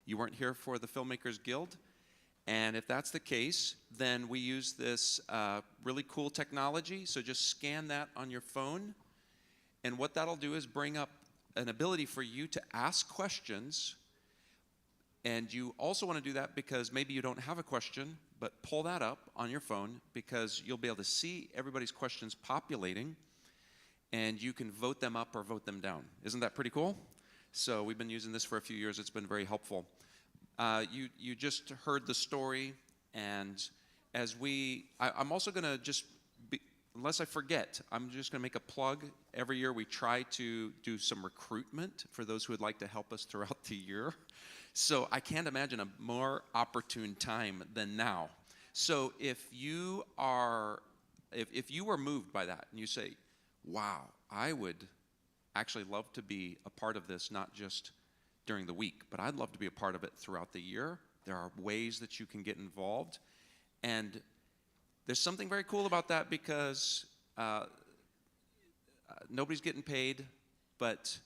You weren't here for the Filmmakers Guild. And if that's the case, then we use this really cool technology. So just scan that on your phone. And what that'll do is bring up an ability for you to ask questions. And you also want to do that because maybe you don't have a question, but pull that up on your phone because you'll be able to see everybody's questions populating, and you can vote them up or vote them down. Isn't that pretty cool? So we've been using this for a few years. It's been very helpful. You just heard the story, and I'm also going to unless I forget, I'm just going to make a plug. Every year we try to do some recruitment for those who would like to help us throughout the year. So I can't imagine a more opportune time than now. So if you were moved by that and you say, wow, I would actually love to be a part of this, not just during the week, but I'd love to be a part of it throughout the year. There are ways that you can get involved. And there's something very cool about that because nobody's getting paid, but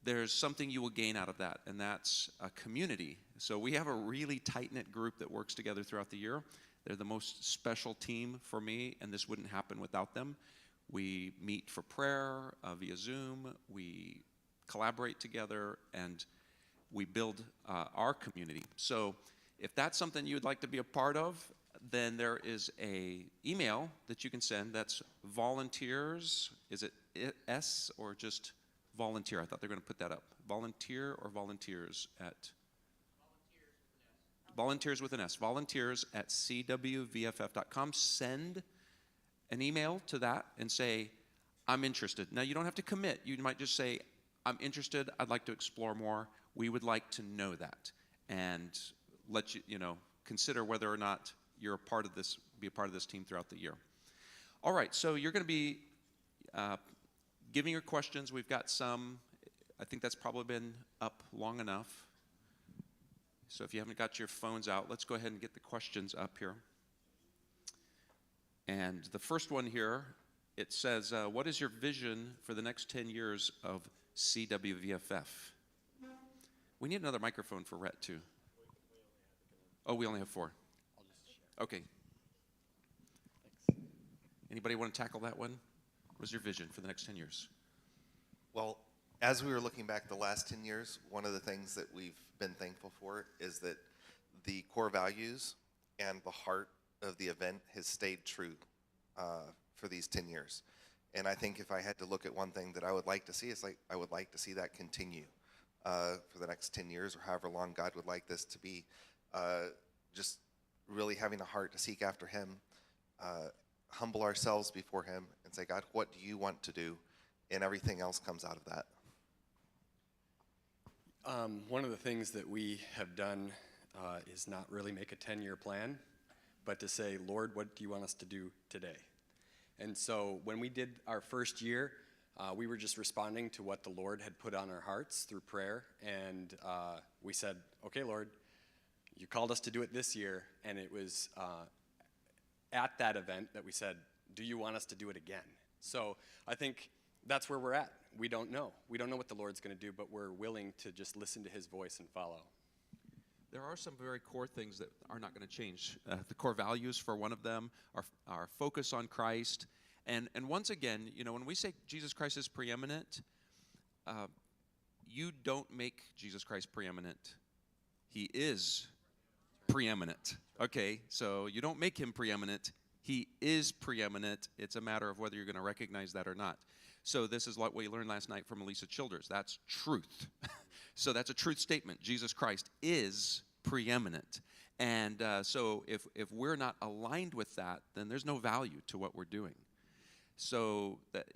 there's something you will gain out of that, and that's a community. So we have a really tight-knit group that works together throughout the year. They're the most special team for me, and this wouldn't happen without them. We meet for prayer via Zoom. We collaborate together, and we build our community. So if that's something you'd like to be a part of, then there is a email that you can send. That's volunteers. Is it S or just volunteer? I thought they were going to put that up. Volunteer or volunteers at? Volunteers with an S. Volunteers at CWVFF.com. Send an email to that and say, I'm interested. Now, you don't have to commit. You might just say, I'm interested. I'd like to explore more. We would like to know that and let you, consider whether or not you're a part of this, be a part of this team throughout the year. All right, so you're going to be giving your questions. We've got some. I think that's probably been up long enough. So if you haven't got your phones out, let's go ahead and get the questions up here. And the first one here, it says, what is your vision for the next 10 years of CWVFF? We need another microphone for Rhett, too. Oh, we only have 4. Okay. Thanks. Anybody want to tackle that one? What is your vision for the next 10 years? Well, as we were looking back the last 10 years, one of the things that we've been thankful for is that the core values and the heart of the event has stayed true for these 10 years. And I think if I had to look at one thing that I would like to see, it's like I would like to see that continue for the next 10 years or however long God would like this to be. Just really having a heart to seek after Him, humble ourselves before Him and say, God, what do you want to do? And everything else comes out of that. One of the things that we have done is not really make a 10-year plan, but to say, Lord, what do you want us to do today? And so when we did our first year, we were just responding to what the Lord had put on our hearts through prayer. And we said, okay, Lord, you called us to do it this year. And it was at that event that we said, do you want us to do it again? So I think that's where we're at. We don't know. We don't know what the Lord's going to do, but we're willing to just listen to His voice and follow. There are some very core things that are not going to change. The core values for one of them, our focus on Christ. And once again, when we say Jesus Christ is preeminent, you don't make Jesus Christ preeminent. He is preeminent. Okay, so you don't make Him preeminent. He is preeminent. It's a matter of whether you're going to recognize that or not. So this is what we learned last night from Elisa Childers. That's truth. So that's a truth statement. Jesus Christ is preeminent. And so if we're not aligned with that, then there's no value to what we're doing. So that,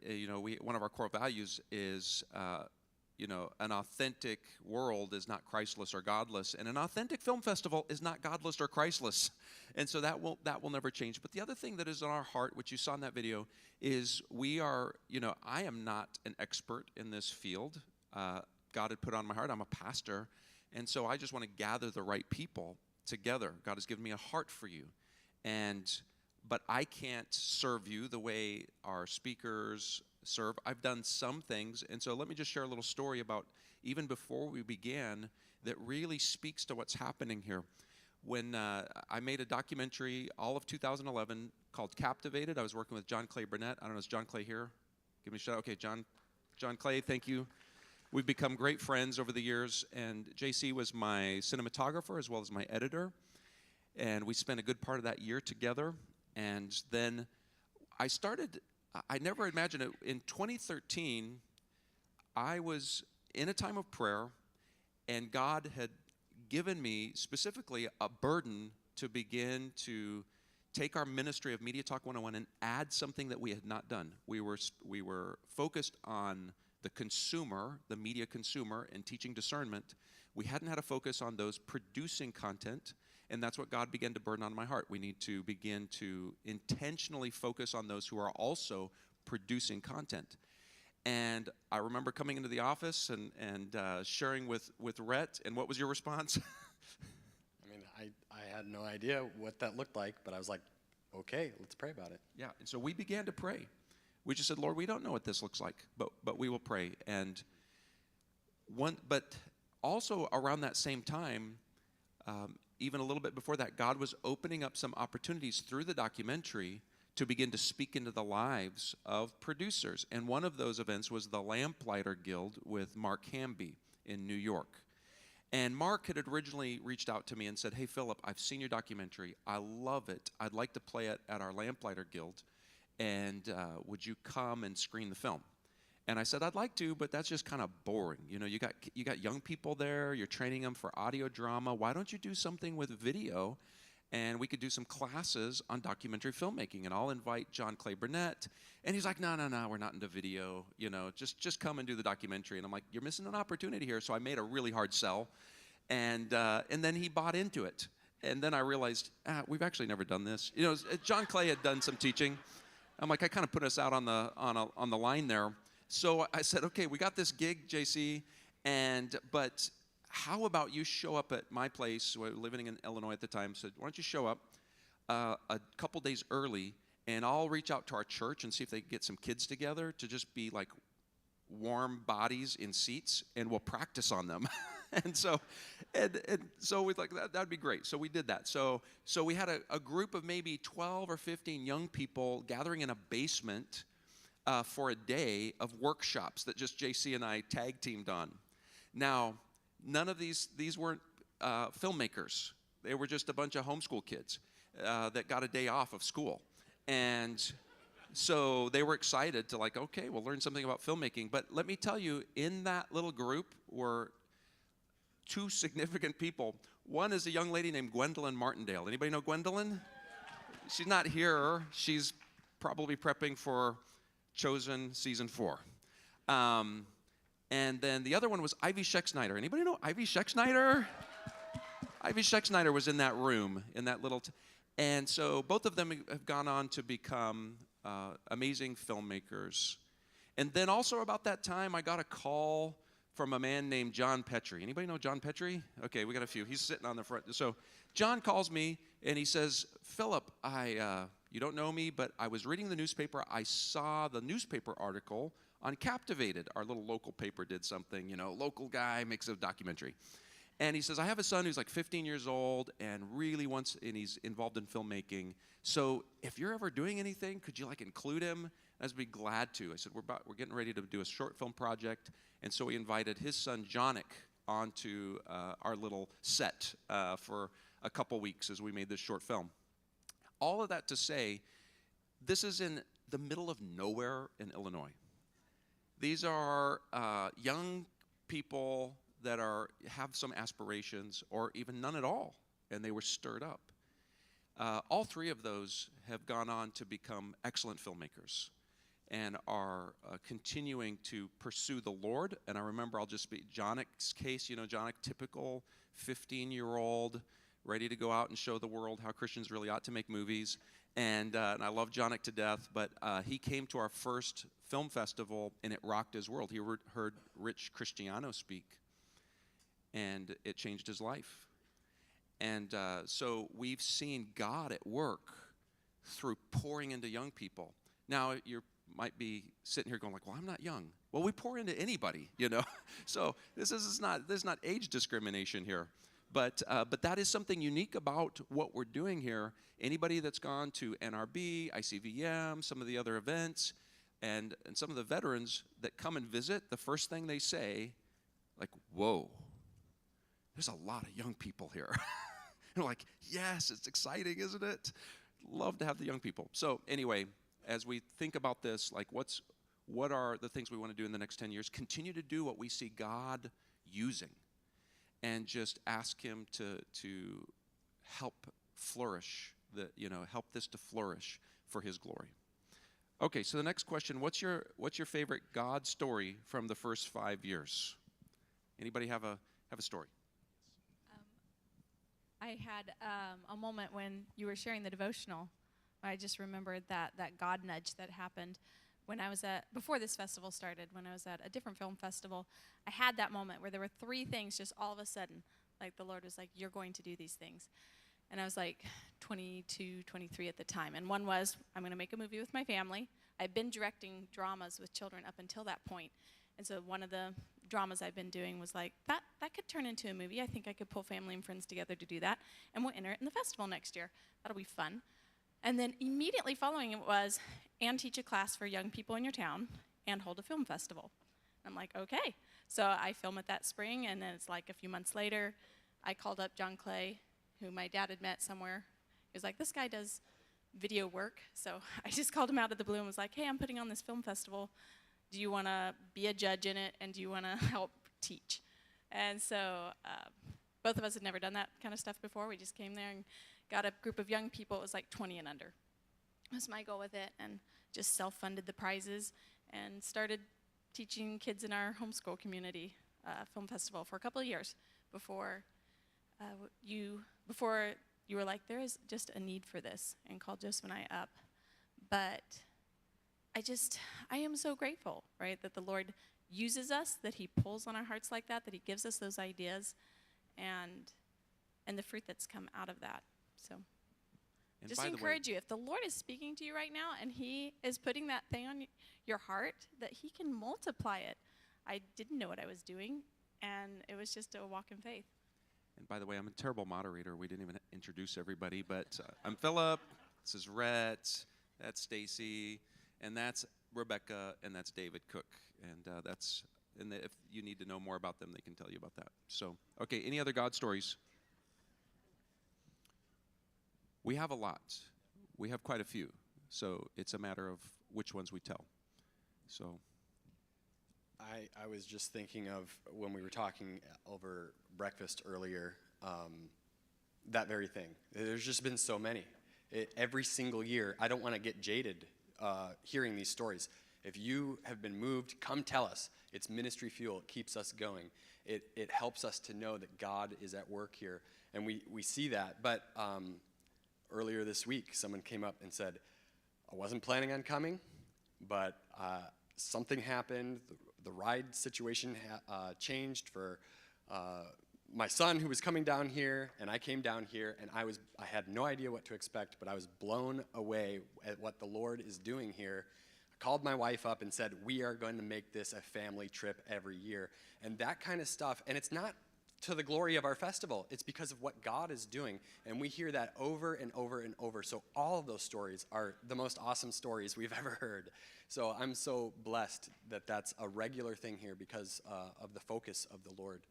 one of our core values is an authentic world is not Christless or godless, and an authentic film festival is not godless or Christless. And so that will never change. But the other thing that is on our heart, which you saw in that video, is we are, I am not an expert in this field. God had put on my heart. I'm a pastor. And so I just want to gather the right people together. God has given me a heart for you. But I can't serve you the way our speakers serve. I've done some things, and so let me just share a little story about even before we began that really speaks to what's happening here. When I made a documentary all of 2011 called Captivated, I was working with John Clay Burnett. I don't know, is John Clay here? Give me a shout. Okay, John Clay, thank you. We've become great friends over the years, and JC was my cinematographer as well as my editor, and we spent a good part of that year together. And then I never imagined it. In 2013, I was in a time of prayer, and God had given me specifically a burden to begin to take our ministry of Media Talk 101 and add something that we had not done. We were focused on the consumer, the media consumer, and teaching discernment. We hadn't had a focus on those producing content, and that's what God began to burden on my heart. We need to begin to intentionally focus on those who are also producing content. And I remember coming into the office and sharing with Rhett, and what was your response? I mean, I had no idea what that looked like, but I was like, okay, let's pray about it. Yeah, and so we began to pray. We just said, Lord, we don't know what this looks like, but we will pray. And but also around that same time, even a little bit before that, God was opening up some opportunities through the documentary to begin to speak into the lives of producers. And one of those events was the Lamplighter Guild with Mark Hamby in New York. And Mark had originally reached out to me and said, hey, Philip, I've seen your documentary. I love it. I'd like to play it at our Lamplighter Guild. And would you come and screen the film? And I said, I'd like to, but that's just kind of boring. You know, you got young people there. You're training them for audio drama. Why don't you do something with video? And we could do some classes on documentary filmmaking, and I'll invite John Clay Burnett. And he's like, no, we're not into video. You know, just come and do the documentary. And I'm like, you're missing an opportunity here. So I made a really hard sell, and then he bought into it. And then I realized, we've actually never done this. You know, John Clay had done some teaching. I'm like, I kind of put us out on the line there. So I said, okay, we got this gig, JC, but how about you show up at my place? We were living in Illinois at the time. Said, why don't you show up a couple days early, and I'll reach out to our church and see if they can get some kids together to just be like warm bodies in seats, and we'll practice on them. and so we like that'd be great. So we did that. So we had a group of maybe 12 or 15 young people gathering in a basement for a day of workshops that just JC and I tag teamed on. Now, none of these weren't filmmakers. They were just a bunch of homeschool kids that got a day off of school. And so they were excited to like, okay, we'll learn something about filmmaking. But let me tell you, in that little group were two significant people. One is a young lady named Gwendolyn Martindale. Anybody know Gwendolyn? She's not here. She's probably prepping for Chosen Season 4. And then the other one was Ivy Schexnayder. Anybody know Ivy Schexnayder? Ivy Schexnayder was in that room, in that little... and so both of them have gone on to become amazing filmmakers. And then also about that time, I got a call from a man named John Petrie. Anybody know John Petrie? Okay, we got a few. He's sitting on the front. So John calls me, and he says, Philip, you don't know me, but I was reading the newspaper. I saw the newspaper article on Captivated. Our little local paper did something, you know, local guy makes a documentary. And he says, I have a son who's like 15 years old and really wants, and he's involved in filmmaking. So if you're ever doing anything, could you like include him? I'd be glad to. I said, we're getting ready to do a short film project. And so we invited his son, Jonik, onto our little set for a couple weeks as we made this short film. All of that to say, this is in the middle of nowhere in Illinois. These are young people that have some aspirations or even none at all, and they were stirred up. All three of those have gone on to become excellent filmmakers and are continuing to pursue the Lord. And I remember, I'll just be Jonik's case, you know, Jonik, typical 15-year-old, ready to go out and show the world how Christians really ought to make movies. And I love Jonik to death, but he came to our first film festival, and it rocked his world. He heard Rich Cristiano speak, and it changed his life. And so we've seen God at work through pouring into young people. Now, you're might be sitting here going like, well, I'm not young. Well, we pour into anybody, So there's not age discrimination here. But that is something unique about what we're doing here. Anybody that's gone to NRB, ICVM, some of the other events, and some of the veterans that come and visit, the first thing they say, like, whoa, there's a lot of young people here. And like, yes, it's exciting, isn't it? Love to have the young people. So anyway, as we think about this, like what are the things we want to do in the next 10 years? Continue to do what we see God using, and just ask him to help flourish, help this to flourish for his glory. Okay, so the next question, what's your favorite God story from the first 5 years? Anybody have a story? I had a moment when you were sharing the devotional. I just remembered that God nudge that happened when I was before this festival started, when I was at a different film festival. I had that moment where there were 3 things just all of a sudden, like the Lord was like, you're going to do these things. And I was like 22, 23 at the time. And one was, I'm going to make a movie with my family. I've been directing dramas with children up until that point. And so one of the dramas I've been doing was like, that could turn into a movie. I think I could pull family and friends together to do that. And we'll enter it in the festival next year. That'll be fun. And then immediately following it was, and teach a class for young people in your town, and hold a film festival. I'm like, okay. So I film it that spring, and then it's like a few months later, I called up John Clay, who my dad had met somewhere. He was like, this guy does video work. So I just called him out of the blue and was like, hey, I'm putting on this film festival. Do you want to be a judge in it, and do you want to help teach? And so both of us had never done that kind of stuff before. We just came there and got a group of young people. It was like 20 and under. That was my goal with it, and just self-funded the prizes and started teaching kids in our homeschool community film festival for a couple of years before you were like, there is just a need for this, and called Joseph and I up. But I am so grateful, right, that the Lord uses us, that he pulls on our hearts like that he gives us those ideas, and the fruit that's come out of that. So And just by the way, encourage you, if the Lord is speaking to you right now and he is putting that thing on your heart, that he can multiply it. I didn't know what I was doing, and it was just a walk in faith. And by the way, I'm a terrible moderator. We didn't even introduce everybody, but I'm Philip. This is Rhett. That's Stacy, and that's Rebecca, and that's David Cook. And if you need to know more about them, they can tell you about that. So, okay, any other God stories? We have a lot. We have quite a few. So it's a matter of which ones we tell. So I was just thinking of when we were talking over breakfast earlier, that very thing. There's just been so many. Every single year, I don't want to get jaded hearing these stories. If you have been moved, come tell us. It's ministry fuel. It keeps us going. It helps us to know that God is at work here. And we see that. But earlier this week, someone came up and said, I wasn't planning on coming, but something happened. The ride situation changed for my son, who was coming down here, and I came down here, and I had no idea what to expect, but I was blown away at what the Lord is doing here. I called my wife up and said, we are going to make this a family trip every year. And that kind of stuff, and it's not to the glory of our festival. It's because of what God is doing, and we hear that over and over and over. So all of those stories are the most awesome stories we've ever heard. So I'm so blessed that that's a regular thing here because of the focus of the Lord.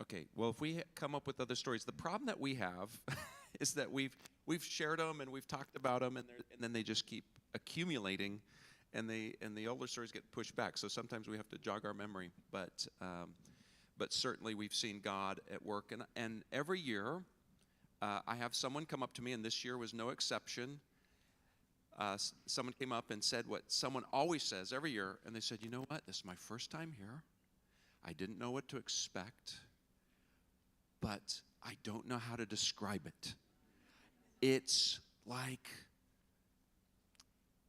okay, well, if we come up with other stories, the problem that we have is that we've shared them and we've talked about them, and then they just keep accumulating, and the older stories get pushed back. So sometimes we have to jog our memory, but certainly we've seen God at work, and every year I have someone come up to me, and this year was no exception. Someone came up and said what someone always says every year, and they said, you know what, this is my first time here. I didn't know what to expect, but I don't know how to describe it. It's like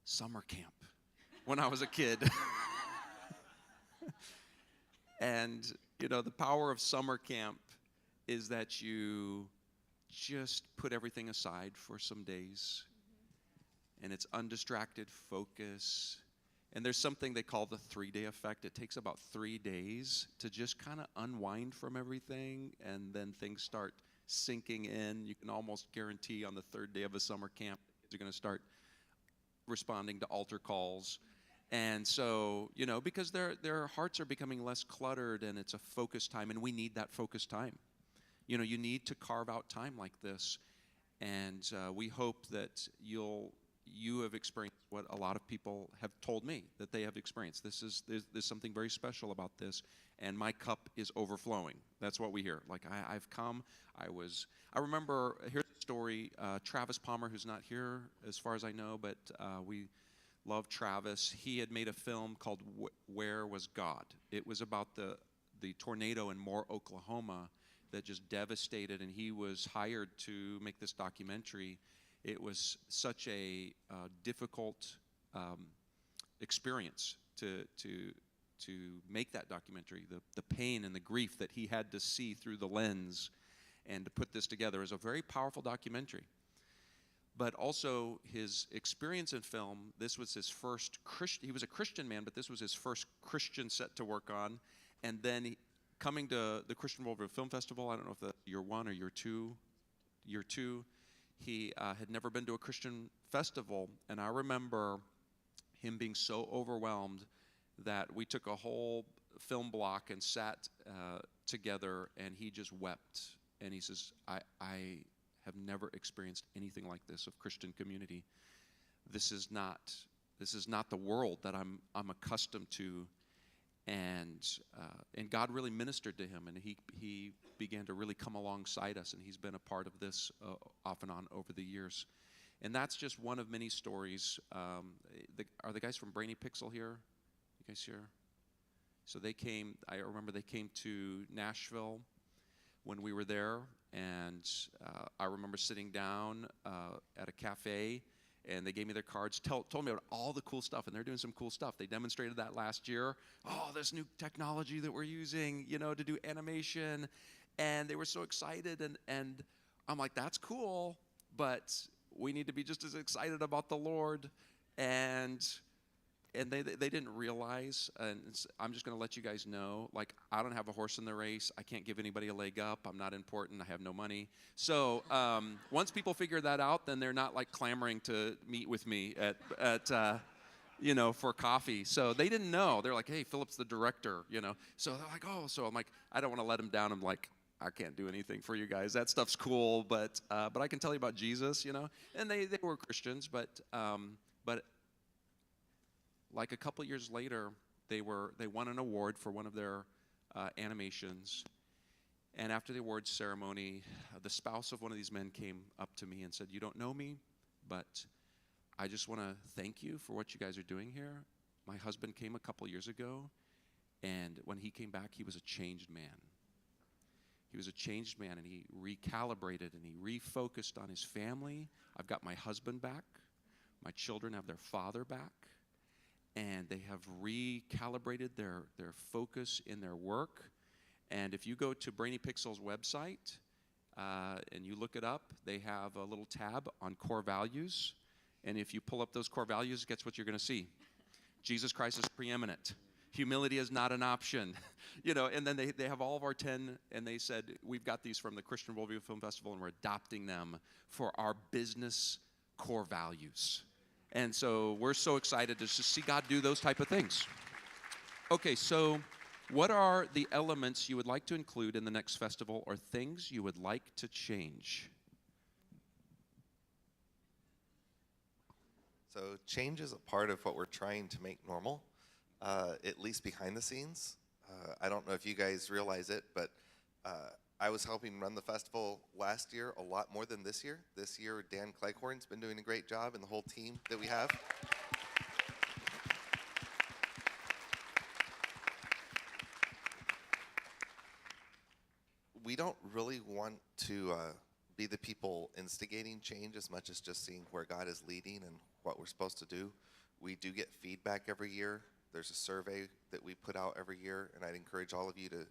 summer camp when I was a kid. And, the power of summer camp is that you just put everything aside for some days and it's undistracted focus. And there's something they call the 3-day effect. It takes about 3 days to just kind of unwind from everything, and then things start sinking in. You can almost guarantee on the 3rd day of a summer camp, kids are going to start responding to altar calls. And so, because their hearts are becoming less cluttered, and it's a focus time, and we need that focus time. You need to carve out time like this. And we hope that you have experienced what a lot of people have told me that they have experienced. There's something very special about this, and my cup is overflowing. That's what we hear. Like, I've come, I remember, here's a story, Travis Palmer, who's not here as far as I know, but we love Travis. He had made a film called Where Was God? It was about the tornado in Moore, Oklahoma that just devastated, and he was hired to make this documentary. It was such a difficult experience to make that documentary. The pain and the grief that he had to see through the lens, and to put this together is a very powerful documentary. But also his experience in film, this was his first Christian, he was a Christian man, but this was his first Christian set to work on. And then coming to the Christian Worldview Film Festival, I don't know if that's year 1 or year 2, he had never been to a Christian festival, and I remember him being so overwhelmed that we took a whole film block and sat together, and he just wept. And he says, I have never experienced anything like this of Christian community. This is not the world that I'm accustomed to. And God really ministered to him, and he began to really come alongside us, and he's been a part of this off and on over the years. And that's just one of many stories. Are the guys from Brainy Pixel here? You guys here? So I remember they came to Nashville when we were there, and I remember sitting down at a cafe, and they gave me their cards, told me about all the cool stuff, and they're doing some cool stuff. They demonstrated that last year. Oh, this new technology that we're using, to do animation, and they were so excited, and I'm like, that's cool, but we need to be just as excited about the Lord, and they didn't realize, and I'm just going to let you guys know, like, I don't have a horse in the race. I can't give anybody a leg up. I'm not important. I have no money. So once people figure that out, then they're not like clamoring to meet with me at for coffee. So they didn't know. They're like, hey, Philip's the director, So they're like, oh, so I'm like, I don't want to let them down. I'm like, I can't do anything for you guys. That stuff's cool, but I can tell you about Jesus, And they were Christians, but like a couple years later, they won an award for one of their animations. And after the awards ceremony, the spouse of one of these men came up to me and said, you don't know me, but I just want to thank you for what you guys are doing here. My husband came a couple years ago, and when he came back, he was a changed man. He was a changed man, and he recalibrated, and he refocused on his family. I've got my husband back. My children have their father back. And they have recalibrated their focus in their work. And if you go to Brainy Pixel's website and you look it up, they have a little tab on core values. And if you pull up those core values, guess what you're going to see? Jesus Christ is preeminent. Humility is not an option. And then they have all of our 10, and they said, we've got these from the Christian Worldview Film Festival, and we're adopting them for our business core values. And so we're so excited to just see God do those type of things. Okay, so what are the elements you would like to include in the next festival, or things you would like to change? So change is a part of what we're trying to make normal, at least behind the scenes. I don't know if you guys realize it, but I was helping run the festival last year a lot more than this year. This year, Dan Cleghorn's been doing a great job, and the whole team that we have. We don't really want to be the people instigating change as much as just seeing where God is leading and what we're supposed to do. We do get feedback every year. There's a survey that we put out every year, and I'd encourage all of you to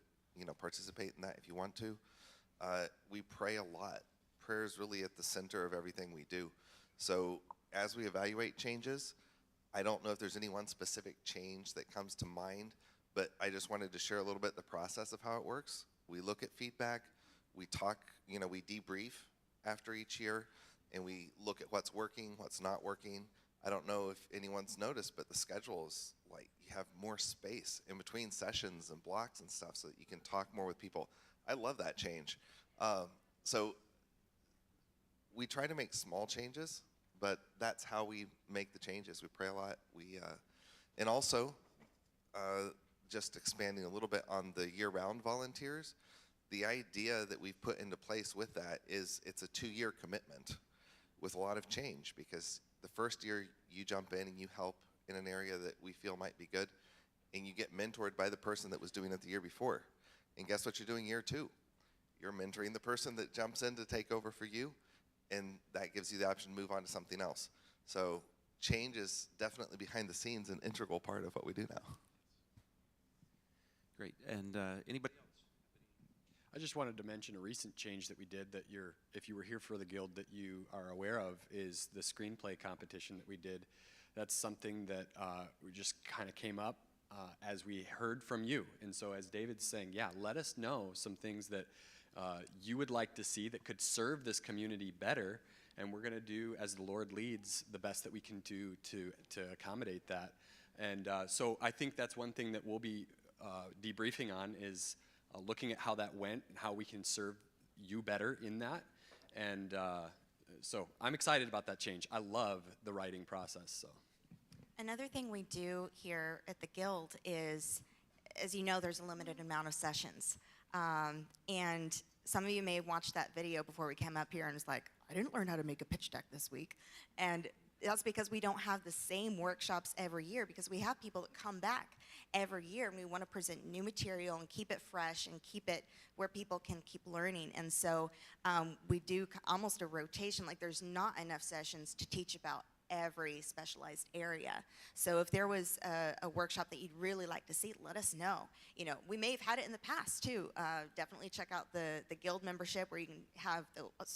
participate in that if you want to. We pray a lot. Prayer is really at the center of everything we do. So as we evaluate changes, I don't know if there's any one specific change that comes to mind, but I just wanted to share a little bit the process of how it works. We look at feedback, we talk, we debrief after each year, and we look at what's working, what's not working. I don't know if anyone's noticed, but the schedule is like you have more space in between sessions and blocks and stuff so that you can talk more with people. I love that change. So we try to make small changes, but that's how we make the changes. We pray a lot. And also, just expanding a little bit on the year-round volunteers, the idea that we've put into place with that is it's a 2-year commitment with a lot of change, because the first year you jump in and you help in an area that we feel might be good, and you get mentored by the person that was doing it the year before. And guess what you're doing year 2? You're mentoring the person that jumps in to take over for you, and that gives you the option to move on to something else. So change is definitely behind the scenes an integral part of what we do now. Great. And anybody else? I just wanted to mention a recent change that we did that if you were here for the Guild, that you are aware of, is the screenplay competition that we did. That's something that we just kind of came up as we heard from you. And so as David's saying, yeah, let us know some things that you would like to see that could serve this community better, and we're going to do, as the Lord leads, the best that we can do to accommodate that. And so I think that's one thing that we'll be debriefing on, is looking at how that went and how we can serve you better in that. And so I'm excited about that change. I love the writing process. So another thing we do here at the Guild is, as you know, there's a limited amount of sessions. And some of you may have watched that video before we came up here and was like, I didn't learn how to make a pitch deck this week. And that's because we don't have the same workshops every year, because we have people that come back every year, and we want to present new material and keep it fresh and keep it where people can keep learning. And so we do almost a rotation, like there's not enough sessions to teach about every specialized area. So if there was a workshop that you'd really like to see, let us know. We may have had it in the past too. Definitely check out the Guild membership, where you can have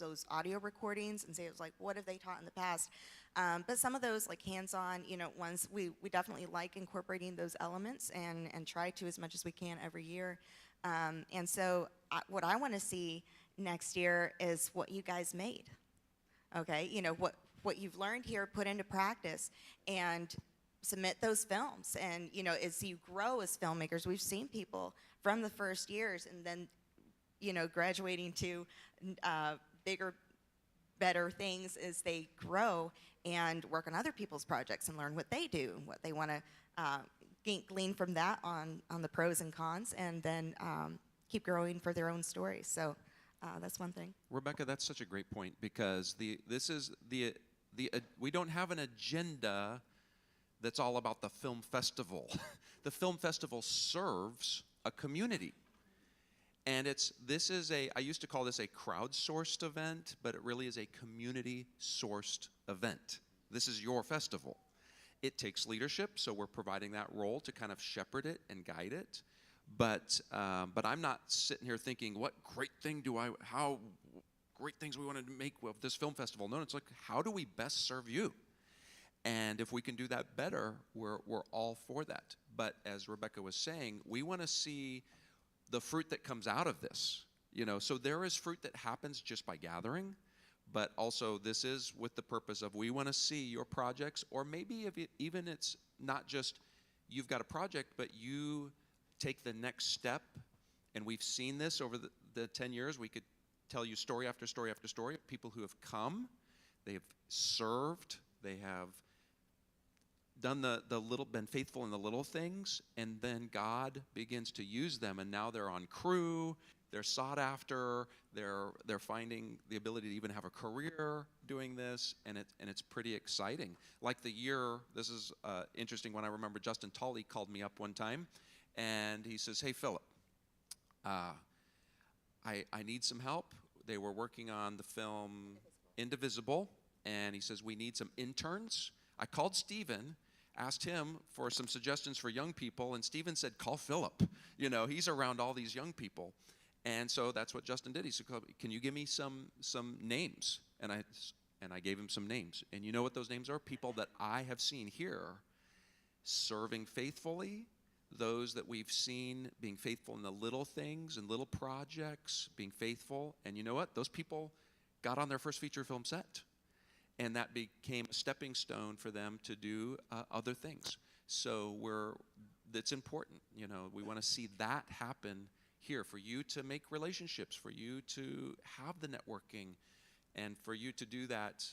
those audio recordings and say, it was like, what have they taught in the past? But some of those, like hands-on, ones, we definitely like incorporating those elements and try to as much as we can every year. And so what I want to see next year is what you guys made. Okay, what you've learned here, put into practice, and submit those films. And as you grow as filmmakers, we've seen people from the first years and then graduating to bigger, better things as they grow and work on other people's projects and learn what they do and what they want to glean from that on the pros and cons, and then keep growing for their own stories. So that's one thing. Rebecca, that's such a great point, because we don't have an agenda that's all about the film festival. The film festival serves a community. And I used to call this a crowdsourced event, but it really is a community-sourced event. This is your festival. It takes leadership, so we're providing that role to kind of shepherd it and guide it. But I'm not sitting here thinking, how great things we want to make with this film festival. No, it's like, how do we best serve you? And if we can do that better, we're all for that. But as Rebecca was saying, we want to see the fruit that comes out of this. So there is fruit that happens just by gathering, but also this is with the purpose of, we want to see your projects, or maybe even it's not just you've got a project, but you take the next step. And we've seen this over the 10 years. We could tell you story after story after story of people who have come, they have served, they have done been faithful in the little things, and then God begins to use them, and now they're on crew, they're sought after, they're finding the ability to even have a career doing this, and it's pretty exciting. Like the year, this is interesting, when I remember Justin Tolley called me up one time, and he says, hey, Philip, I need some help. They were working on the film Indivisible, and he says, we need some interns. I called Stephen, asked him for some suggestions for young people, and Stephen said, call Philip. He's around all these young people. And so that's what Justin did. He said, can you give me some names? And I And I gave him some names. And you know what those names are? People that I have seen here serving faithfully, those that we've seen being faithful in the little things and little projects, being faithful. And you know what? Those people got on their first feature film set. And that became a stepping stone for them to do other things. So that's important. You know, we want to see that happen here, for you to make relationships, for you to have the networking, and for you to do that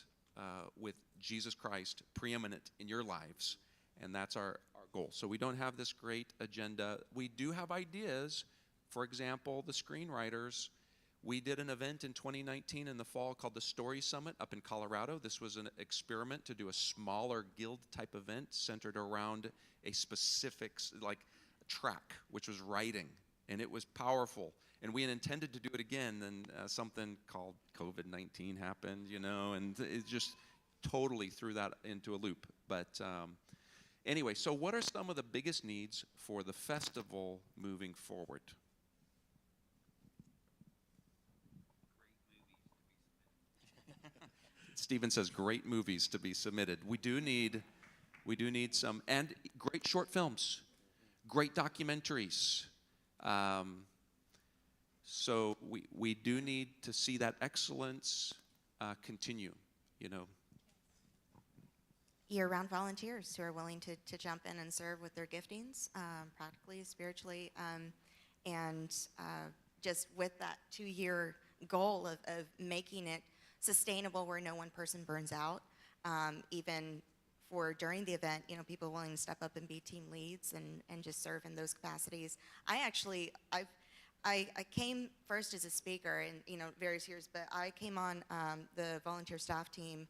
with Jesus Christ preeminent in your lives. And that's our goal. So we don't have this great agenda. We do have ideas. For example, the screenwriters, we did an event in 2019 in the fall called the Story Summit up in Colorado. This was an experiment to do a smaller guild type event centered around a specific track, which was writing. And it was powerful. And we had intended to do it again, then something called COVID-19 happened, you know, and it just totally threw that into a loop. But anyway, so what are some of the biggest needs for the festival moving forward? Stephen says great movies to be submitted. We do need some, and great short films, great documentaries. So we do need to see that excellence continue, you know. Year-round volunteers who are willing to jump in and serve with their giftings, practically, spiritually, and just with that 2-year goal of making it sustainable where no one person burns out, even for during the event, you know, people willing to step up and be team leads and just serve in those capacities. I came first as a speaker in, you know, various years, but I came on the volunteer staff team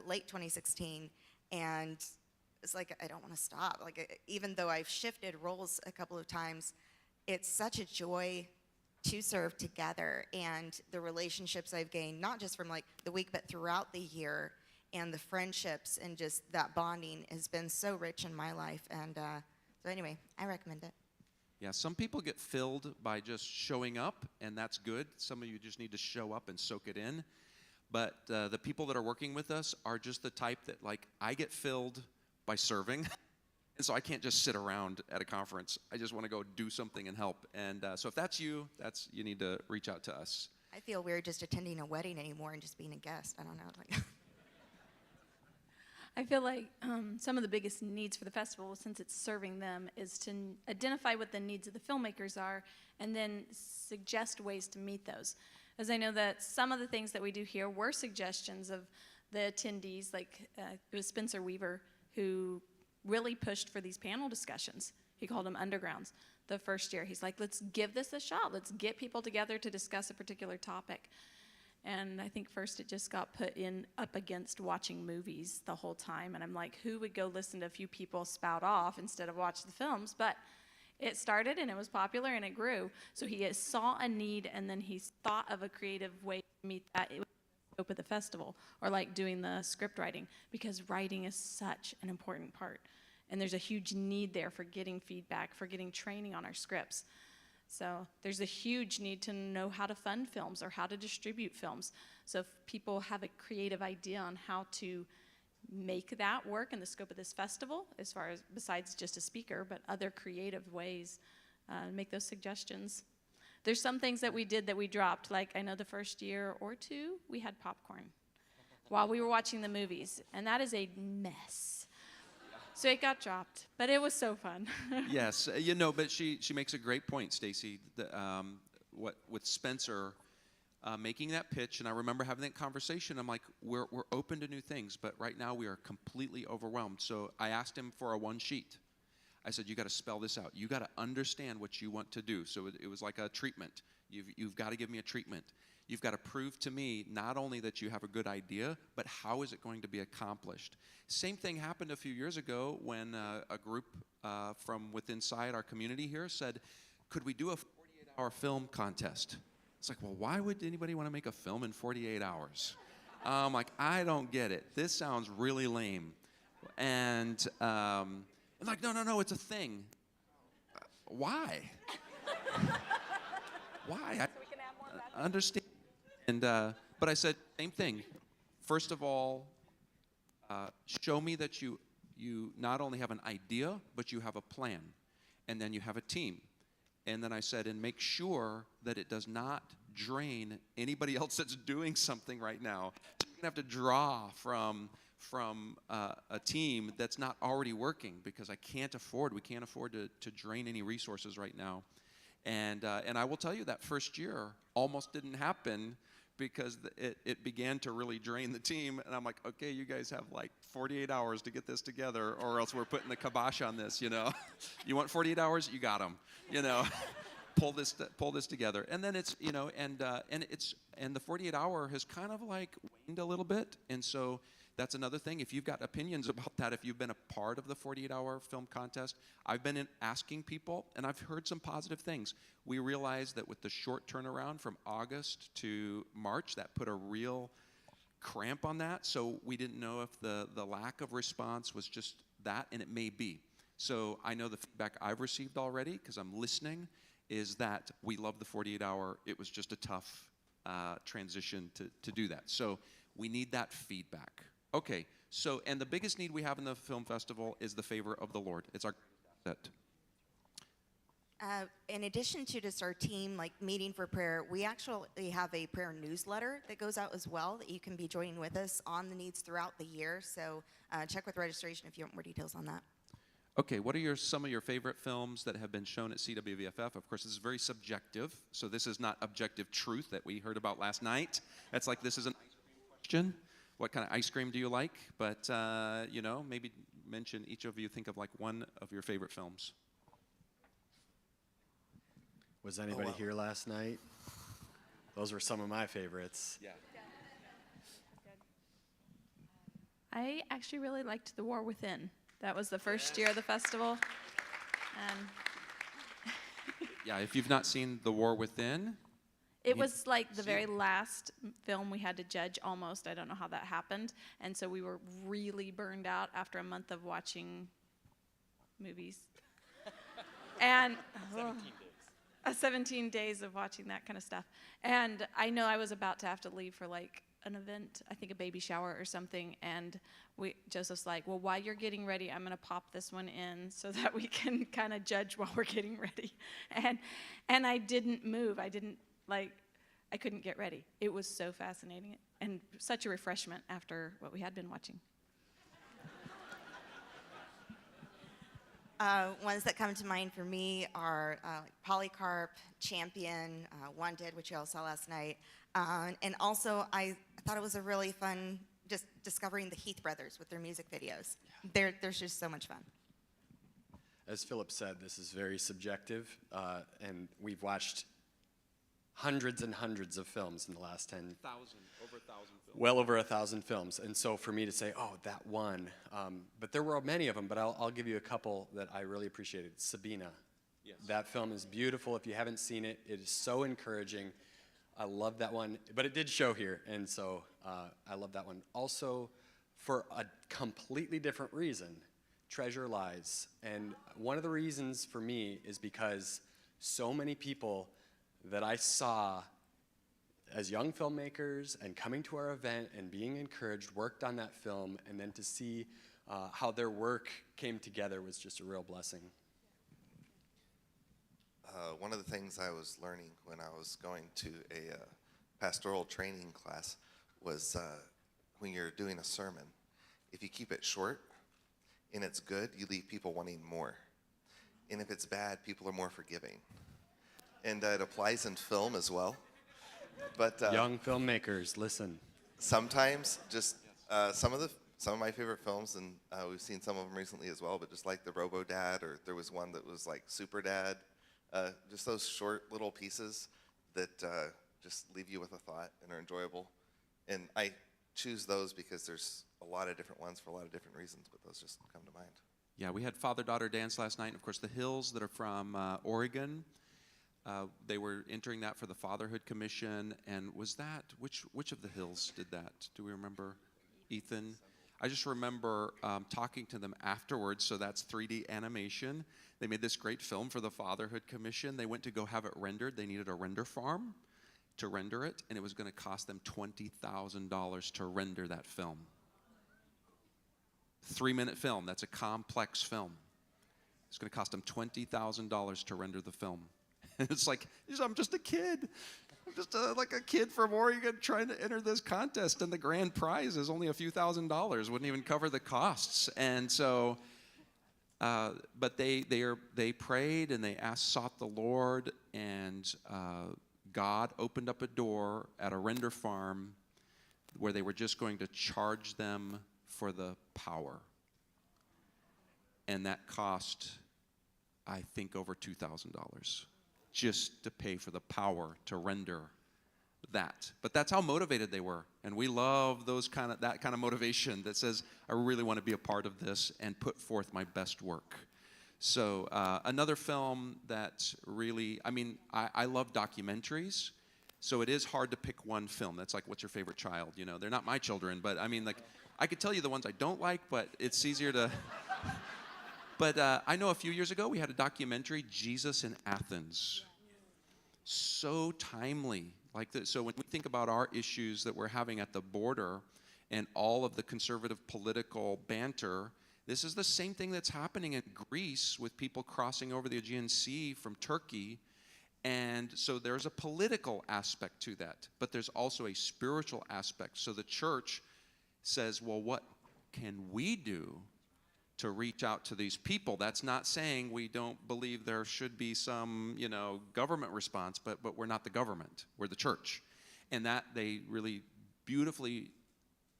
late 2016, and it's like I don't want to stop. Like, even though I've shifted roles a couple of times, it's such a joy to serve together, and the relationships I've gained, not just from like the week, but throughout the year, and the friendships and just that bonding has been so rich in my life. And so anyway, I recommend it. Yeah, some people get filled by just showing up, and that's good. Some of you just need to show up and soak it in. But the people that are working with us are just the type that, like, I get filled by serving. And so I can't just sit around at a conference. I just want to go do something and help. And so if that's you need to reach out to us. I feel weird just attending a wedding anymore and just being a guest. I don't know. Like I feel like some of the biggest needs for the festival, since it's serving them, is to identify what the needs of the filmmakers are and then suggest ways to meet those. As I know that some of the things that we do here were suggestions of the attendees, like it was Spencer Weaver who really pushed for these panel discussions. He called them undergrounds the first year. He's like, let's give this a shot. Let's get people together to discuss a particular topic. And I think first it just got put in up against watching movies the whole time. And I'm like, who would go listen to a few people spout off instead of watch the films? But it started and it was popular and it grew. So he saw a need, and then he thought of a creative way to meet that scope of the festival, or like doing the script writing, because writing is such an important part. And there's a huge need there for getting feedback, for getting training on our scripts. So there's a huge need to know how to fund films or how to distribute films. So if people have a creative idea on how to make that work in the scope of this festival, as far as besides just a speaker, but other creative ways, make those suggestions. There's some things that we did that we dropped, like I know the first year or two, we had popcorn while we were watching the movies, and that is a mess. So it got dropped, but it was so fun. Yes, you know, but she makes a great point, Stacy. What with Spencer making that pitch, and I remember having that conversation. I'm like, we're open to new things, but right now we are completely overwhelmed. So I asked him for a one sheet. I said, you got to spell this out. You got to understand what you want to do. So it was like a treatment. You've got to give me a treatment. You've got to prove to me not only that you have a good idea, but how is it going to be accomplished? Same thing happened a few years ago when a group from within inside our community here said, could we do a 48-hour film contest? It's like, well, why would anybody want to make a film in 48 hours? I'm like, I don't get it. This sounds really lame. And I'm like, no, it's a thing. Why? Why? I understand. And but I said, same thing. first of all, show me that you not only have an idea, but you have a plan, and then you have a team. And then I said, and make sure that it does not drain anybody else that's doing something right now. So you're going to have to draw from a team that's not already working, because we can't afford to drain any resources right now. And I will tell you that first year almost didn't happen, because it began to really drain the team. And I'm like, okay, you guys have like 48 hours to get this together, or else we're putting the kibosh on this, you know. You want 48 hours? You got them, you know. Pull this together. And then it's, you know, and the 48-hour has kind of like waned a little bit. And so that's another thing. If you've got opinions about that, if you've been a part of the 48-hour film contest, I've been asking people, and I've heard some positive things. We realized that with the short turnaround from August to March, that put a real cramp on that. So we didn't know if the lack of response was just that, and it may be. So I know the feedback I've received already, because I'm listening, is that we love the 48-hour. It was just a tough transition to do that. So we need that feedback. Okay, so, and the biggest need we have in the film festival is the favor of the Lord. It's our asset. In addition to just our team, like meeting for prayer, we actually have a prayer newsletter that goes out as well that you can be joining with us on the needs throughout the year. So check with registration if you want more details on that. Okay, what are some of your favorite films that have been shown at CWVFF? Of course, this is very subjective, so this is not objective truth that we heard about last night. That's like, this is an question. What kind of ice cream do you like? But, you know, maybe mention, each of you think of like one of your favorite films. Was anybody here last night? Those were some of my favorites. Yeah. I actually really liked The War Within. That was the first year of the festival. And Yeah, if you've not seen The War Within, it was like the very last film we had to judge almost. I don't know how that happened. And so we were really burned out after a month of watching movies. And 17 days of watching that kind of stuff. And I know I was about to have to leave for like an event, I think a baby shower or something, and Joseph's like, well, while you're getting ready, I'm going to pop this one in so that we can kind of judge while we're getting ready. And I didn't move. I couldn't get ready. It was so fascinating and such a refreshment after what we had been watching. Ones that come to mind for me are Polycarp, Champion, Wanted, which you all saw last night. And also, I thought it was a really fun just discovering the Heath brothers with their music videos. They're just so much fun. As Philip said, this is very subjective, and we've watched hundreds and hundreds of films in the last 10. over 1,000 films. Well over 1,000 films. And so for me to say, oh, that one, but there were many of them, but I'll give you a couple that I really appreciated. Sabina. Yes. That film is beautiful. If you haven't seen it, it is so encouraging. I love that one, but it did show here, and so I love that one. Also, for a completely different reason, Treasure Lies. And one of the reasons for me is because so many people that I saw as young filmmakers and coming to our event and being encouraged worked on that film, and then to see how their work came together was just a real blessing. One of the things I was learning when I was going to a pastoral training class was when you're doing a sermon, if you keep it short and it's good, you leave people wanting more. And if it's bad, people are more forgiving. And it applies in film as well. But Young filmmakers, listen. sometimes just some of my favorite films, and we've seen some of them recently as well, but just like the Robo Dad, or there was one that was like Super Dad, just those short little pieces that just leave you with a thought and are enjoyable. And I choose those because there's a lot of different ones for a lot of different reasons, but those just come to mind. Yeah, we had father-daughter dance last night, and of course the Hills that are from Oregon. They were entering that for the Fatherhood Commission, and was that, which of the Hills did that? Do we remember? Ethan? I just remember talking to them afterwards, so that's 3D animation. They made this great film for the Fatherhood Commission. They went to go have it rendered. They needed a render farm, to render it, and it was going to cost them $20,000 to render that film. 3-minute film, that's a complex film. It's going to cost them $20,000 to render the film. And it's like, I'm just a kid. I'm just like a kid from Oregon trying to enter this contest, and the grand prize is only a few $1,000s. Wouldn't even cover the costs. And so, but they prayed and they sought the Lord, and God opened up a door at a render farm where they were just going to charge them for the power. And that cost, I think, over $2,000 just to pay for the power to render that. But that's how motivated they were. And we love that kind of motivation that says, I really want to be a part of this and put forth my best work. So another film that really, I love documentaries. So it is hard to pick one film. That's like, what's your favorite child? You know, they're not my children, but I could tell you the ones I don't like, but it's easier to. But I know a few years ago we had a documentary, Jesus in Athens. So timely. So when we think about our issues that we're having at the border and all of the conservative political banter, this is the same thing that's happening in Greece with people crossing over the Aegean Sea from Turkey. And so there's a political aspect to that, but there's also a spiritual aspect. So the church says, well, what can we do to reach out to these people? That's not saying we don't believe there should be some, government response, but we're not the government. We're the church. And that they really beautifully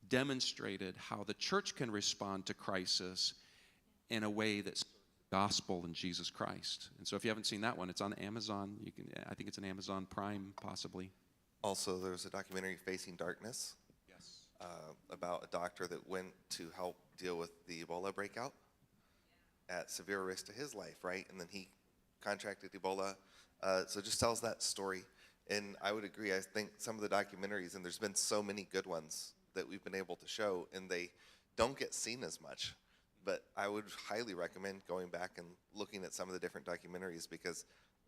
demonstrated how the church can respond to crisis in a way that's gospel in Jesus Christ. And so if you haven't seen that one, it's on Amazon. I think it's an Amazon Prime, possibly. Also, there's a documentary, Facing Darkness. Yes. About a doctor that went to help deal with the Ebola breakout at severe risk to his life, right? And then he contracted Ebola. So it just tells that story. And I would agree, I think some of the documentaries, and there's been so many good ones that we've been able to show, and they don't get seen as much. But I would highly recommend going back and looking at some of the different documentaries, because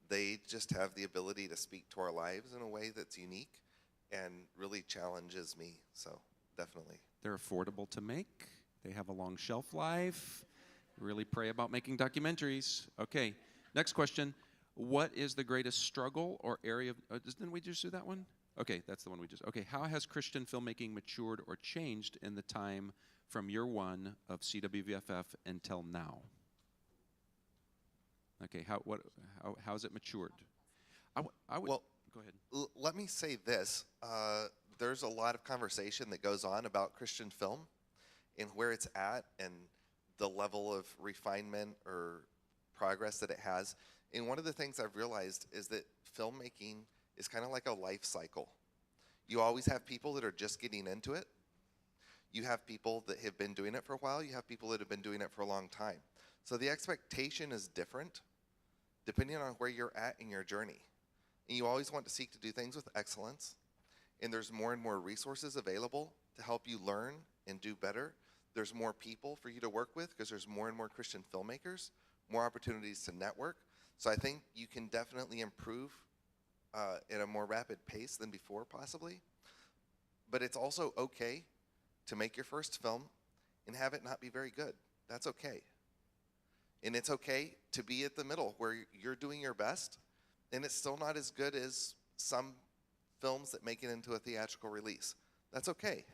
they just have the ability to speak to our lives in a way that's unique and really challenges me. So definitely. They're affordable to make. They have a long shelf life. Really pray about making documentaries. Okay, next question. What is the greatest struggle or area of, didn't we just do that one? Okay, that's the one we just, okay. How has Christian filmmaking matured or changed in the time from year one of CWVFF until now? Okay, how has it matured? I would, well, go ahead. Let me say this. There's a lot of conversation that goes on about Christian film and where it's at and the level of refinement or progress that it has. And one of the things I've realized is that filmmaking is kind of like a life cycle. You always have people that are just getting into it. You have people that have been doing it for a while. You have people that have been doing it for a long time. So the expectation is different depending on where you're at in your journey. And you always want to seek to do things with excellence. And there's more and more resources available to help you learn and do better. There's more people for you to work with because there's more and more Christian filmmakers, more opportunities to network. So I think you can definitely improve at a more rapid pace than before, possibly. But it's also okay to make your first film and have it not be very good. That's okay. And it's okay to be at the middle where you're doing your best and it's still not as good as some films that make it into a theatrical release. That's okay.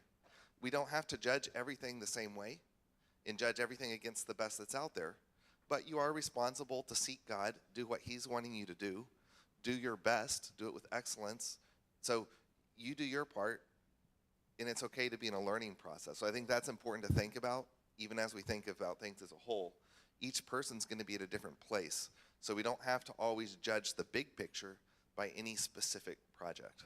We don't have to judge everything the same way and judge everything against the best that's out there. But you are responsible to seek God, do what He's wanting you to do your best, do it with excellence. So you do your part, and it's okay to be in a learning process. So I think that's important to think about, even as we think about things as a whole. Each person's going to be at a different place. So we don't have to always judge the big picture by any specific project.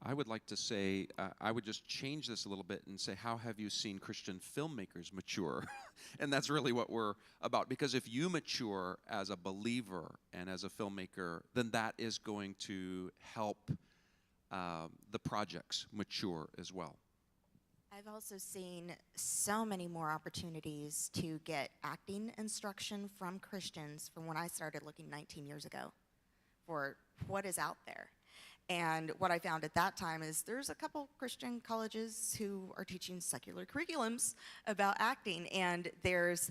I would like to say, I would just change this a little bit and say, how have you seen Christian filmmakers mature? And that's really what we're about. Because if you mature as a believer and as a filmmaker, then that is going to help the projects mature as well. I've also seen so many more opportunities to get acting instruction from Christians from when I started looking 19 years ago for what is out there. And what I found at that time is there's a couple Christian colleges who are teaching secular curriculums about acting, and there's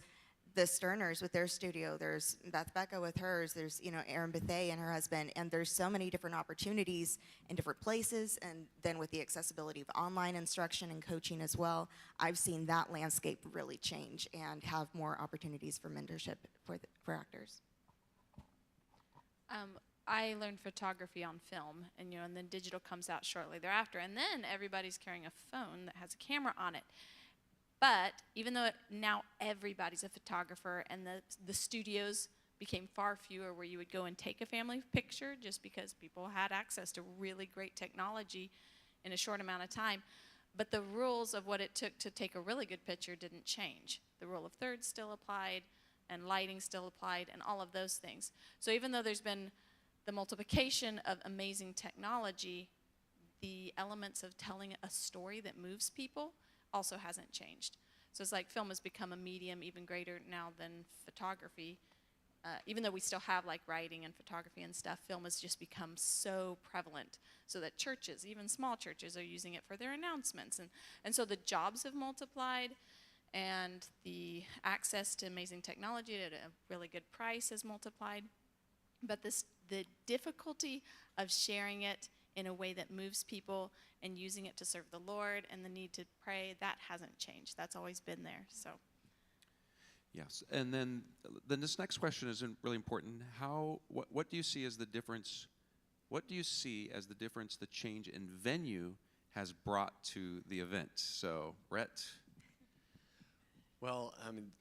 the Sterners with their studio, there's Beth Becca with hers, there's, you know, Erin Bethay and her husband, and there's so many different opportunities in different places, and then with the accessibility of online instruction and coaching as well, I've seen that landscape really change and have more opportunities for mentorship for actors. I learned photography on film, and and then digital comes out shortly thereafter, and then everybody's carrying a phone that has a camera on it. But even though now everybody's a photographer, and the studios became far fewer where you would go and take a family picture just because people had access to really great technology in a short amount of time, but the rules of what it took to take a really good picture didn't change. The rule of thirds still applied, and lighting still applied, and all of those things. So even though there's been the multiplication of amazing technology, the elements of telling a story that moves people also hasn't changed. So it's like film has become a medium even greater now than photography. Even though we still have like writing and photography and stuff, film has just become so prevalent so that churches, even small churches, are using it for their announcements. And so the jobs have multiplied, and the access to amazing technology at a really good price has multiplied. But the difficulty of sharing it in a way that moves people and using it to serve the Lord and the need to pray, that hasn't changed. That's always been there. So. Yes, and then this next question is really important. What do you see as the difference? What do you see as the difference the change in venue has brought to the event? So, Rhett. Well, I mean,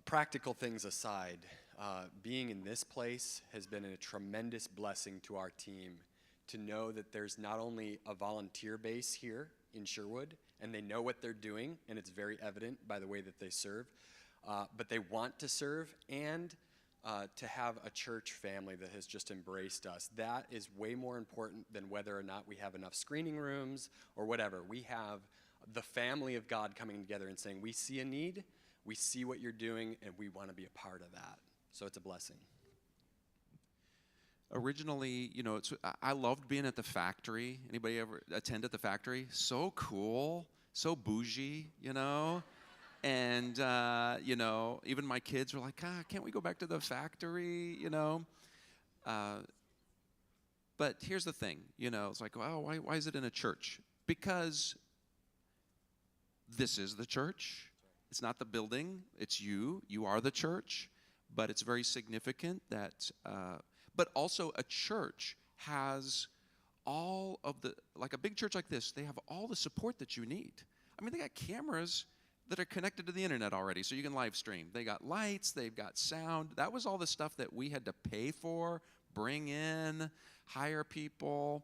practical things aside, being in this place has been a tremendous blessing to our team to know that there's not only a volunteer base here in Sherwood, and they know what they're doing, and it's very evident by the way that they serve, but they want to serve, and to have a church family that has just embraced us. That is way more important than whether or not we have enough screening rooms or whatever. We have the family of God coming together and saying, we see a need, we see what you're doing, and we want to be a part of that. So it's a blessing. Originally, I loved being at the factory. Anybody ever attend at the factory? So cool, so bougie, And, even my kids were like, can't we go back to the factory, But here's the thing, it's like, well, why is it in a church? Because this is the church. It's not the building. It's you. You are the church. But it's very significant that, but also a church has all of like a big church like this, they have all the support that you need. I mean, they got cameras that are connected to the internet already, so you can live stream. They got lights, they've got sound. That was all the stuff that we had to pay for, bring in, hire people.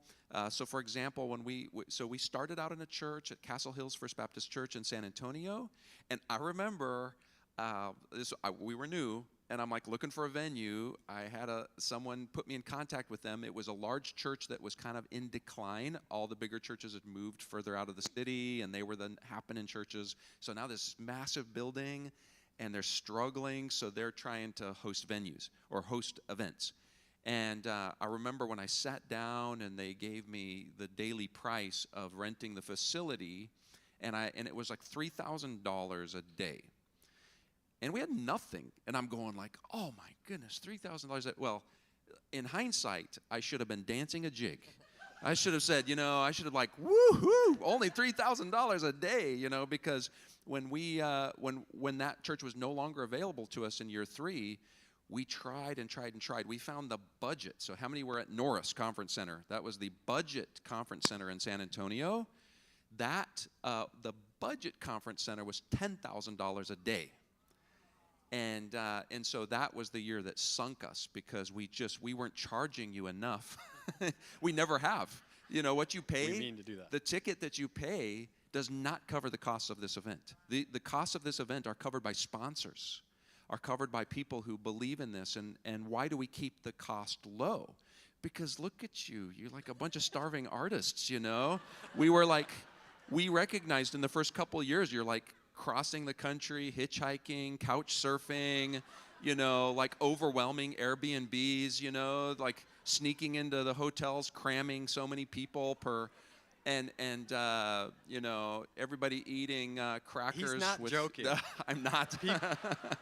So for example, when we started out in a church at Castle Hills First Baptist Church in San Antonio, and I remember we were new, and I'm like looking for a venue. I had someone put me in contact with them. It was a large church that was kind of in decline. All the bigger churches had moved further out of the city, and they were the happening churches. So now this massive building, and they're struggling, so they're trying to host venues or host events. And I remember when I sat down and they gave me the daily price of renting the facility, and it was like $3,000 a day. And we had nothing. And I'm going like, oh my goodness, $3,000. Well, in hindsight, I should have been dancing a jig. I should have said, I should have like, woo-hoo, only $3,000 a day, because when when that church was no longer available to us in year 3, we tried and tried and tried. We found the budget. So how many were at Norris Conference Center? That was the budget conference center in San Antonio. The budget conference center was $10,000 a day. And so that was the year that sunk us, because we weren't charging you enough. We never have. What you pay, We mean to do that. The ticket that you pay does not cover the costs of this event. The costs of this event are covered by sponsors, are covered by people who believe in this. And why do we keep the cost low? Because look at you. You're like a bunch of starving artists, We recognized in the first couple of years, you're like crossing the country, hitchhiking, couch surfing, like overwhelming Airbnbs, like sneaking into the hotels, cramming so many people per, and you know, everybody eating crackers. not with, joking. I'm not.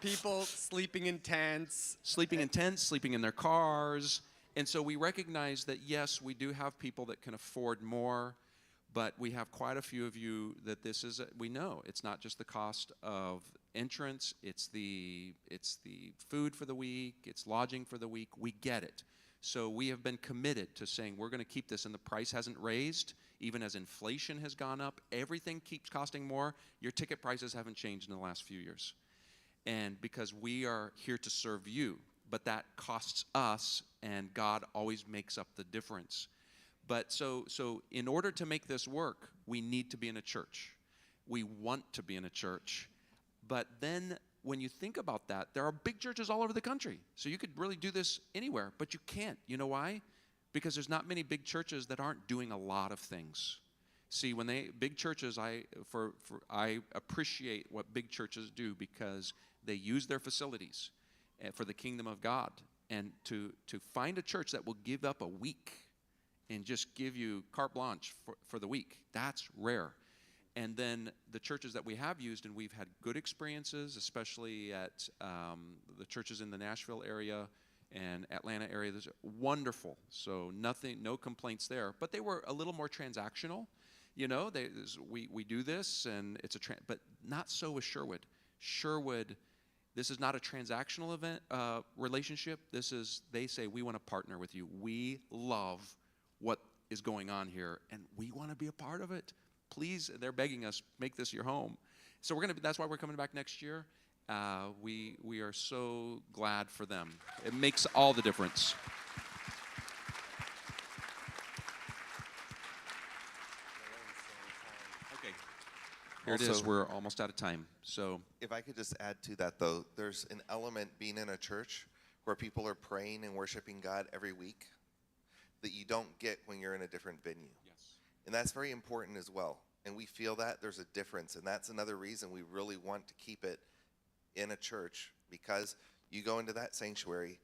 People sleeping in tents. Sleeping in tents, sleeping in their cars. And so we recognize that, yes, we do have people that can afford more, but we have quite a few of you that this is, we know it's not just the cost of entrance, it's the food for the week, it's lodging for the week. We get it. So we have been committed to saying we're going to keep this, and the price hasn't raised, even as inflation has gone up. Everything keeps costing more. Your ticket prices haven't changed in the last few years. And because we are here to serve you, but that costs us, and God always makes up the difference. But so in order to make this work, we need to be in a church. We want to be in a church. But then when you think about that, there are big churches all over the country. So you could really do this anywhere, but you can't. You know why? Because there's not many big churches that aren't doing a lot of things. See, when big churches, I appreciate what big churches do, because they use their facilities for the kingdom of God. And to find a church that will give up a week and just give you carte blanche for the week, that's rare. And then the churches that we have used, and we've had good experiences, especially at the churches in the Nashville area and Atlanta area, those are wonderful. So no complaints there. But they were a little more transactional. You know, we do this, and it's but not so with Sherwood. Sherwood, this is not a transactional event relationship. They say, we want to partner with you. We love what is going on here, and we want to be a part of it. Please, they're begging us, make this your home. So that's why we're coming back next year. We are so glad for them. It makes all the difference. Okay. Here it is. Also, We're almost out of time. So if I could just add to that, though, there's an element being in a church where people are praying and worshiping God every week that you don't get when you're in a different venue. yes. And that's very important as well. And we feel that there's a difference. And that's another reason we really want to keep it in a church, because you go into that sanctuary,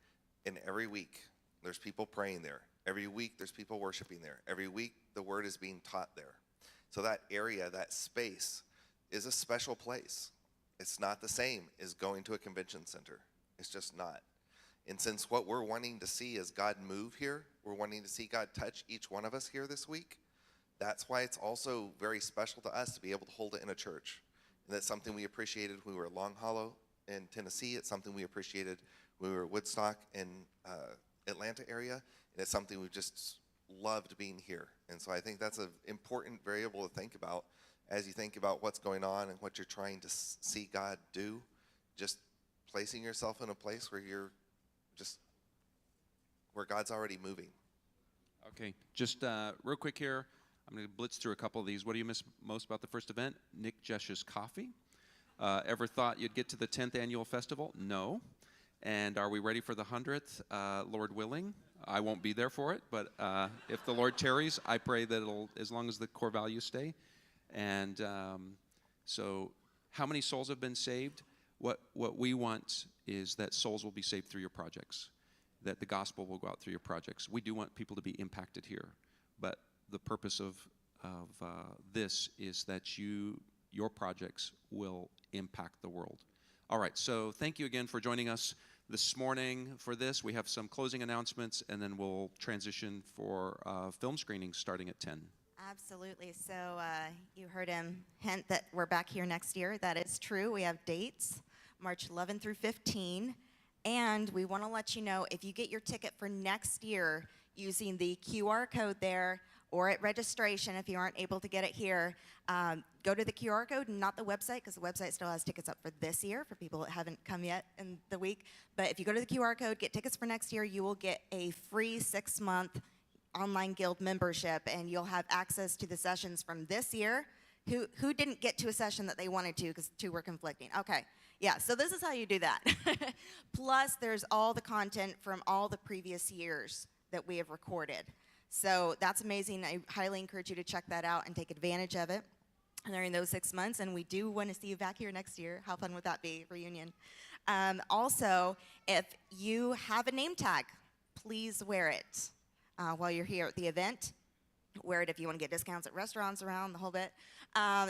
and every week there's people praying there. Every week there's people worshiping there. Every week the word is being taught there. So that area, that space, is a special place. It's not the same as going to a convention center. It's just not. And since what we're wanting to see is God move here, we're wanting to see God touch each one of us here this week, that's why it's also very special to us to be able to hold it in a church. And that's something we appreciated when we were at Long Hollow in Tennessee. It's something we appreciated when we were at Woodstock in Atlanta area. And it's something we just loved being here. And so I think that's an important variable to think about as you think about what's going on and what you're trying to see God do. Just placing yourself in a place where you're where God's already moving. Okay, just real quick here. I'm going to blitz through a couple of these. What do you miss most about the first event? Nick Jesh's coffee. Ever thought you'd get to the 10th annual festival? No. And are we ready for the 100th? Lord willing. I won't be there for it, but if the Lord tarries, I pray that it'll, as long as the core values stay. And so how many souls have been saved? What we want is that souls will be saved through your projects, that the gospel will go out through your projects. We do want people to be impacted here, but the purpose of this is that your projects will impact the world. All right, so thank you again for joining us this morning for this. We have some closing announcements, and then we'll transition for film screenings starting at 10. Absolutely. So you heard him hint that we're back here next year. That is true. We have dates, March 11 through 15. And we want to let you know, if you get your ticket for next year using the QR code there, or at registration, if you aren't able to get it here, go to the QR code, not the website, because the website still has tickets up for this year for people that haven't come yet in the week. But if you go to the QR code, get tickets for next year, you will get a free 6-month online guild membership, and you'll have access to the sessions from this year. Who didn't get to a session that they wanted to because 2 were conflicting? Okay, yeah, so this is how you do that. Plus, there's all the content from all the previous years that we have recorded. So that's amazing. I highly encourage you to check that out and take advantage of it during those 6 months. And we do want to see you back here next year. How fun would that be, reunion? Also, if you have a name tag, please wear it while you're here at the event. Wear it if you want to get discounts at restaurants around the whole bit.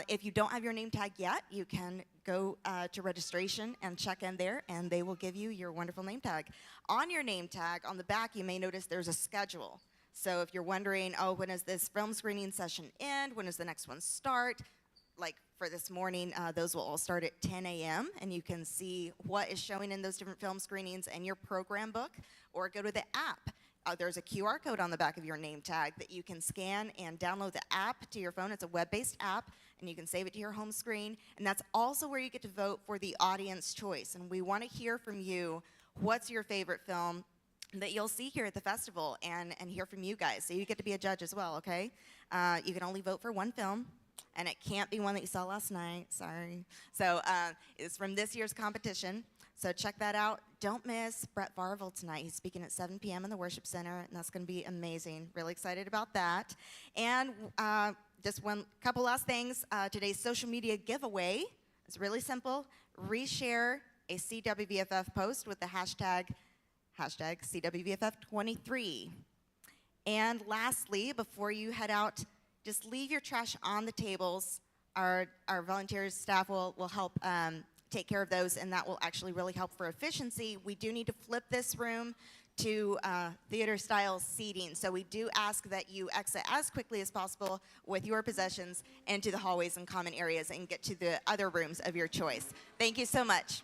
If you don't have your name tag yet, you can go to registration and check in there, and they will give you your wonderful name tag. On your name tag, on the back, you may notice there's a schedule. So if you're wondering, oh, when does this film screening session end? When does the next one start? Like for this morning, those will all start at 10 a.m. and you can see what is showing in those different film screenings in your program book, or go to the app. There's a QR code on the back of your name tag that you can scan and download the app to your phone. It's a web-based app, and you can save it to your home screen. And that's also where you get to vote for the audience choice. And we want to hear from you. What's your favorite film that you'll see here at the festival, and hear from you guys? So you get to be a judge as well, okay? You can only vote for one film, and it can't be one that you saw last night. Sorry. So it's from this year's competition. So check that out. Don't miss Brett Varvel tonight. He's speaking at 7 p.m. in the Worship Center, and that's going to be amazing. Really excited about that. And just one couple last things. Today's social media giveaway is really simple. Reshare a CWVFF post with the hashtag CWVFF23. And lastly, before you head out, just leave your trash on the tables. Our volunteers, staff will help take care of those, and that will actually really help for efficiency. We do need to flip this room to theater-style seating, so we do ask that you exit as quickly as possible with your possessions into the hallways and common areas and get to the other rooms of your choice. Thank you so much.